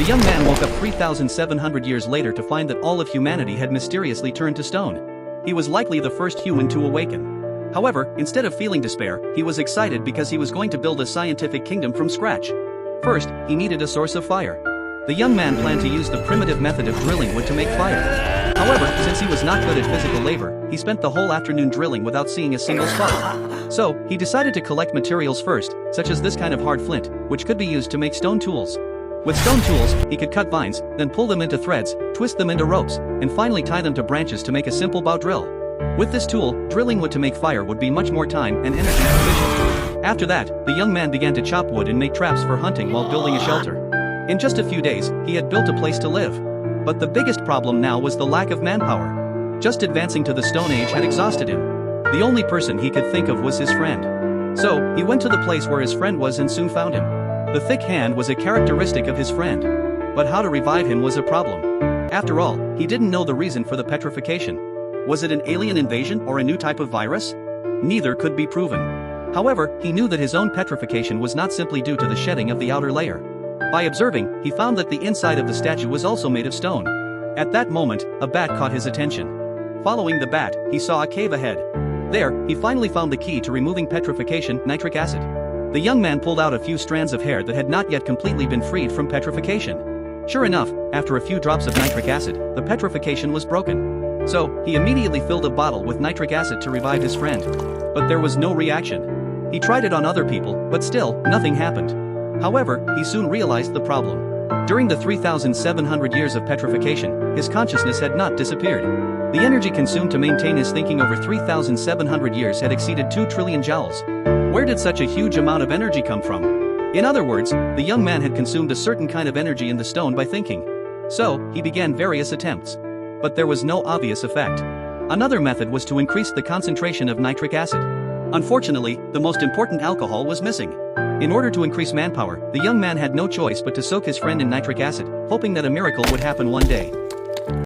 The young man woke up 3,700 years later to find that all of humanity had mysteriously turned to stone. He was likely the first human to awaken. However, instead of feeling despair, he was excited because he was going to build a scientific kingdom from scratch. First, he needed a source of fire. The young man planned to use the primitive method of drilling wood to make fire. However, since he was not good at physical labor, he spent the whole afternoon drilling without seeing a single spot. So, he decided to collect materials first, such as this kind of hard flint, which could be used to make stone tools. With stone tools, he could cut vines, then pull them into threads, twist them into ropes, and finally tie them to branches to make a simple bow drill. With this tool, drilling wood to make fire would be much more time and energy efficient. After that, the young man began to chop wood and make traps for hunting while building a shelter. In just a few days, he had built a place to live. But the biggest problem now was the lack of manpower. Just advancing to the Stone Age had exhausted him. The only person he could think of was his friend. So, he went to the place where his friend was and soon found him. The thick hand was a characteristic of his friend. But how to revive him was a problem. After all, he didn't know the reason for the petrification. Was it an alien invasion or a new type of virus? Neither could be proven. However, he knew that his own petrification was not simply due to the shedding of the outer layer. By observing, he found that the inside of the statue was also made of stone. At that moment, a bat caught his attention. Following the bat, he saw a cave ahead. There, he finally found the key to removing petrification: nitric acid. The young man pulled out a few strands of hair that had not yet completely been freed from petrification. Sure enough, after a few drops of nitric acid, the petrification was broken. So, he immediately filled a bottle with nitric acid to revive his friend. But there was no reaction. He tried it on other people, but still, nothing happened. However, he soon realized the problem. During the 3,700 years of petrification, his consciousness had not disappeared. The energy consumed to maintain his thinking over 3,700 years had exceeded 2 trillion joules. Where did such a huge amount of energy come from? In other words, the young man had consumed a certain kind of energy in the stone by thinking. So, he began various attempts. But there was no obvious effect. Another method was to increase the concentration of nitric acid. Unfortunately, the most important alcohol was missing. In order to increase manpower, the young man had no choice but to soak his friend in nitric acid, hoping that a miracle would happen one day.